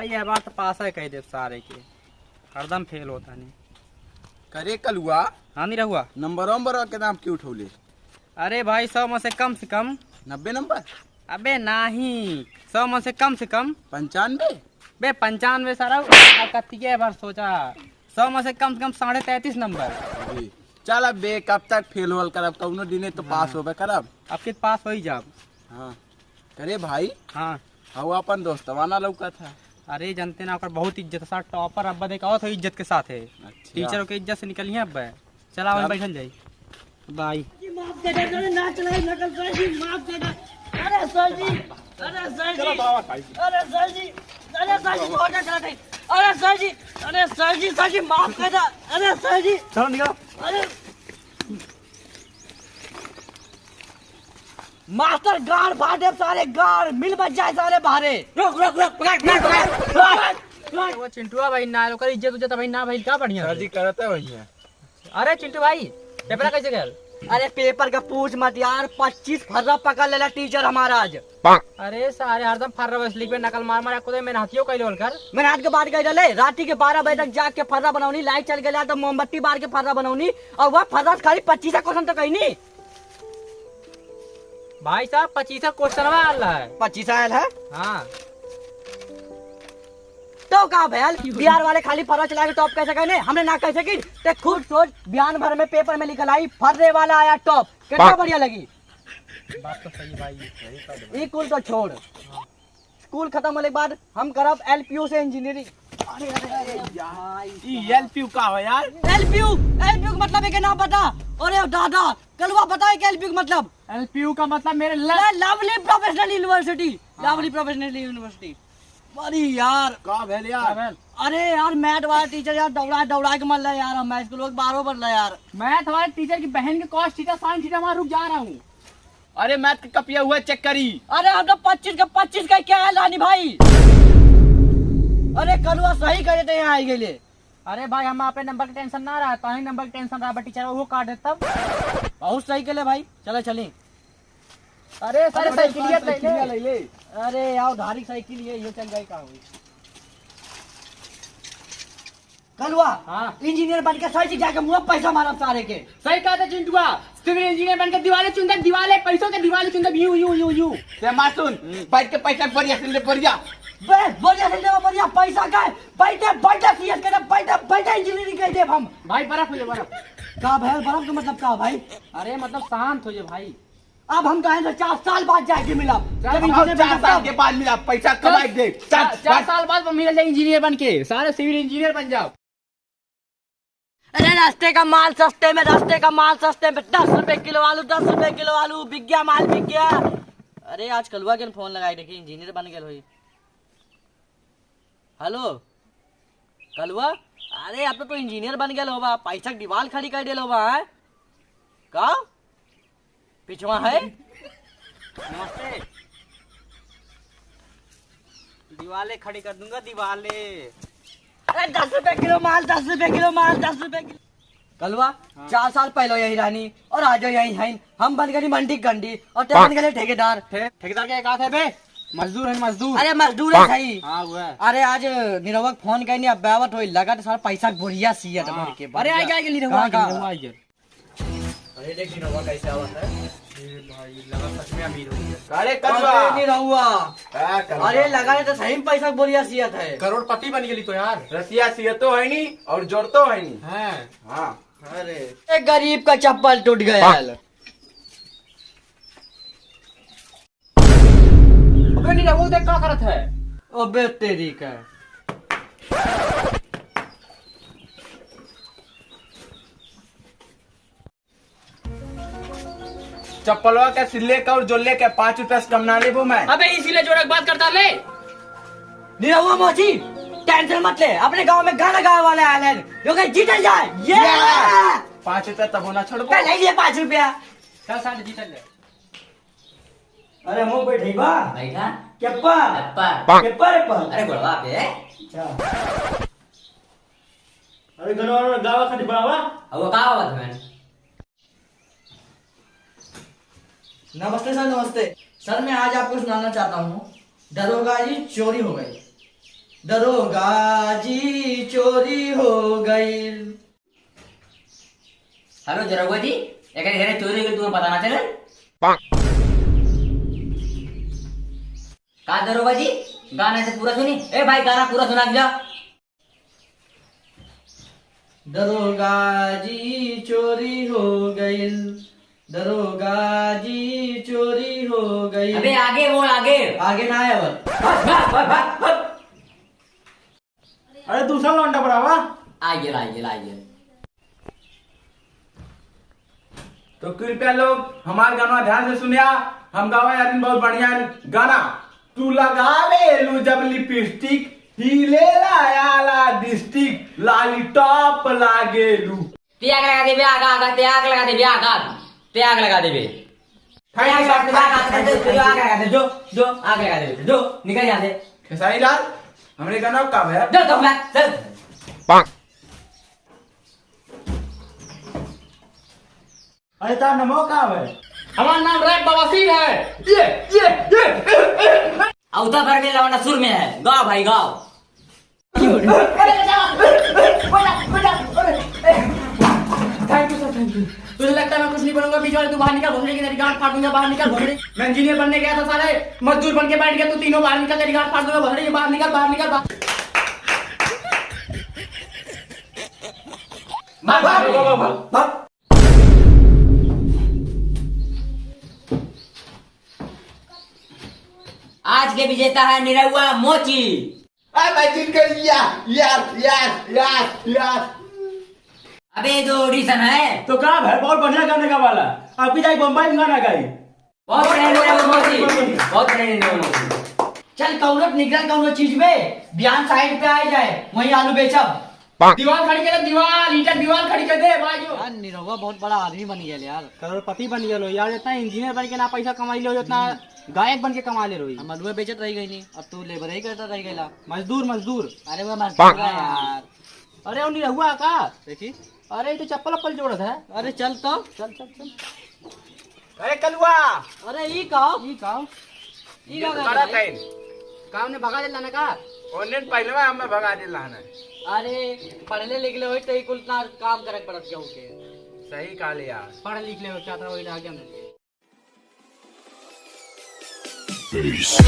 भाई ये बात पास है कह दे सारे के हरदम फेल होता नहीं करे कल हुआ। हाँ नहीं रहुआ नंबर के नाम क्यों उठौले? अरे भाई 100 में से कम 90 नंबर? अबे नहीं 100 में से कम 95? बे 95 सारा कत्तीके बार सोचा 100 में से कम 33.5 नंबर। चल अब बे कब तक फेल होल करब कौनो दिने तो पास होबे करब। आपके पास हो ही जाब। हाँ करे भाई। हाँ हऊ अपन दोस्तवाना लौका था। अरे जनते ना ओकर बहुत इज्जत है टॉपर अब देख और इज्जत के साथ है। अच्छा। टीचरों के इज्जत से निकली है अब चला वहीं बैठल जाई बाई। माफ दे दे ना चलाए नकल सर जी माफ दे दे। अरे सर जी अरे सर जी अरे सर जी अरे सर जी छोड़ दे। अरे सर जी माफ कर दे। अरे सर जी चलो निकलो। अरे मास्टर गाड़ बाटे सारे गाड़ मिल बच जाए सारे बाहरे। रोक रोक रोक पकड़ वो चिंटुआ भाई ना लोकर इज्जत भाई ना भाई क्या बढ़िया सर जी करते वही है। अरे चिंटू भाई पेपर कैसे गया? अरे पेपर का पूछ मत यार 25 फर्रा पकड़ लेला टीचर हमारा आज। अरे सारे हरदम फर्रा बस लिख पे नकल मार को मैंने हाथियों कह लो कर मैंने आज के बाद कह डाले राती के 12 बजे तक जाग के फर्रा बनाऊनी लाइट चल गया तो मोमबत्ती बार के फर्रा बनाऊनी और वह फर्रा खाली 25 क्वेश्चन तो कही नहीं। भाई साहब 25 क्वेश्चन आ रहा है 25 आयल है। हाँ तो कहा भैया बिहार वाले खाली फर्रा चला के टॉप कैसे कहने हमने ना कह सकी ते खुद सोच बिहान भर में पेपर में लिखल आई फर्रे वाला आया टॉप कितना बढ़िया लगी। बात तो सही भाई ई कुल तो छोड़ स्कूल खत्म होने के बाद हम करब एलपीयू से इंजीनियरिंग। अरे अरे यार एलपीयू का हो यार? एलपीयू का मतलब है कि ना पता? अरे दादा कलवा बताए कि एलपीयू का मतलब? एलपीयू का मतलब मेरे lovely professional university. Lovely professional university बड़ी यार का भेल यार? अरे यार मैथ वाला टीचर यार दौड़ा के मर रहा है यार। हम स्कूल लोग 12 बढ़ रहा है यार। मैथ वाले टीचर की बहन के कॉस्ट थीटा साइन थीटा वहां रुक जा रहा हूँ। अरे मैथ का कपिया हुआ चेक करी। अरे हम तो 25 का क्या है लानी भाई? अरे कलवा सही करे थे यहाँ आई गए। अरे भाई हम अपने नंबर की टेंशन ना रहा तो नंबर की टेंशन रहा टीचर वो काट देता बहुत सही करे भाई। चलो चली। अरे सर साइकिल ले ले। अरे यार धारी साइकिल ये चल गई कहाँ हुई? कलवा हाँ इंजीनियर बन के सही जाके मुँह पैसा मारा सारे के। सही कहा था चिंटुआ सिविल इंजीनियर बनकर दीवाले चुनता दीवाले पैसों के दीवाले चुनता यू ते मासून बैठ के पैसा बढ़िया से ले बढ़िया बढ़िया पैसा का बैठे सीएस के बैठे इंजीनियरिंग कर दे हम। भाई बर्फ हो जाए बर्फ का भाई बर्फ का मतलब का भाई? अरे मतलब शांत हो जाए भाई। अब हम कहें तो 4 साल बाद जाके मिला। जब इंजीनियर 4 साल के बाद मिला पैसा कमाई दे। 4 साल बाद मिल जाए इंजीनियर बन के सारे सिविल इंजीनियर बन जाओ। अरे रास्ते का माल सस्ते में 10 रुपए किलो आलू 10 रुपए किलो आलू बिक गया माल बिक गया। अरे आज कलवा के फोन लगाई देखी इंजीनियर बन गए हुई। हेलो कलवा अरे अब तो इंजीनियर बन गया होगा पैसा दीवार खड़ी कर दे होगा है का पिछवा है। नमस्ते दीवाले खड़ी कर दूंगा दीवाले। 10 रुपए किलो माल 10 रुपए किलो माल 10 रुपए किलो। कलवा 4 साल पहले यही रानी और आज यही है हम बन गए मंडी गंडी और ते बन गए ठेकेदार। ठेकेदार क्या कहा था बे? मजदूर है मजदूर। अरे मजदूर है सही। हाँ वो है। अरे आज निरवक फोन करनी अब बैवट होई लगा तो सारा पैसा बढ़िया सी है के। अरे आ गया निरहुआ। अरे देख निरहुआ कैसे आवत है। भाई लगा सच में अमीर हो गया। अरे अरे निरहुआ कलवा अरे लगा तो सही में पैसा बढ़िया सियत है। करोड़पति बन गई तो यार। रसिया सियतो है नहीं और जोड़तो है नहीं। हैं हाँ अरे एक गरीब का चप्पल टूट गया। अबे निरहुआ देख क्या करत है? अबे तेरी का चप्पलवा के सिले का और जोले के 5 रुपया से कम ना लेबो मैं। अबे इसीलिए जोड़क बात करता ले। निरहुआ मौजी टेंशन मत ले अपने गांव में गाना गाने वाले आए हैं जो कि जीत जाए। ये 5 रुपया तब होना छोड़ ले लिए 5 रुपया। चल साथ जीतल ले। अरे मुंह पे ढीबा बैठा केप्पा अप्पा केप्पा रे पा। अरे गोड़वा पे अच्छा अरे गनवा गावा खाती बाबा अब वो का आवत है? नमस्ते सर मैं आज आपको सुनाना चाहता हूँ दरोगा जी चोरी हो गई। दरोगा जी चोरी हो गई। हेलो दरोगा जी, एक घरे चोरी हुई तुम्हें पता ना चले? का दरोगा जी, गाना से पूरा सुनी। ए भाई गाना पूरा सुना दिया। दरोगा जी चोरी हो गई, दरोगा जी चोरी हो गई। अबे आगे बोल, आगे आगे ना है अब। अरे दूसरा लौंडा बढ़ावा। आगे आगे आगे। तो कृपया लोग हमारे गाना ध्यान से सुनिया। हम गावा यार बहुत बढ़िया गाना। तू लगा ले लू जब लिपस्टिक, हिले लायाला डिस्ट्रिक्ट, लालीटॉप लागे लू। त्याग लगा देबे, आगा आगा त्याग लगा देबे, आगा त्याग लगा देबे। त्याग लगा दे, जो जो आग लगा देबे, जो निकल यहाँ से। खेसारी लाल हमरे गाना कब है? जो तो चल। अरे तार नमो कब है? हमारा नाम रैप बवासीर है। औता भर के लवंडा सुर में है। गाओ भाई गाओ। Thank you sir, thank you. तुझे लगता है मैं कुछ नहीं बनूंगा? बीच वाले तू बाहर निकल, भोसड़ी की तेरी गांड फाड़ दूंगा। बाहर निकल भोसड़ी। मैं इंजीनियर बनने गया था साले, मजदूर बन के बैठ गया। तू तीनों बाहर निकल, तेरी गांड फाड़ दूंगा भोसड़ी। बाहर निकल, बाहर निकल, बाहर। आज के विजेता है निरहुआ मोची। मैं जीत कर लिया। यस। अबे जो ऑडिशन है तो कब है? बहुत बढ़िया गाने का वाला। अभी जाई बम्बई में गाना गाई। बहुत बड़े निरहुआ मोची, बहुत बड़े निरहुआ मोची। चल कौनट निकल कौनो चीज में बयान साइड पे आ जाए, वहीं आलू बेचब। दीवार खड़ी कर दे, दीवार ईटा दीवार खड़ी कर दे बाजू। यार निरहुआ बहुत बड़ा आदमी बन गया यार। करोड़पति बन गया लो यार। इतना इंजीनियर बन के ना पैसा कमाई लो, इतना गायक बन के कमा ले रही। हम आलू बेचत रह गई नहीं, अब तू लेबर ही करता रह गया। मजदूर मजदूर। अरे वो मजदूर है यार। अरे वो निरहुआ का देखी, अरे ये तो चप्पल अप्पल जोड़त है। अरे चल तो चल चल चल। अरे कलुआ अरे ई कहो ई का ई का बड़ा टाइम काम ने भगा देला ना का। ओने पहले हमें भगा दे लाना। अरे पढ़ले लिखले होई तो कुल ना काम करे पड़त केहू के। सही कहा ले यार। पढ़ लिख ले क्या था वही आगे में। Peace.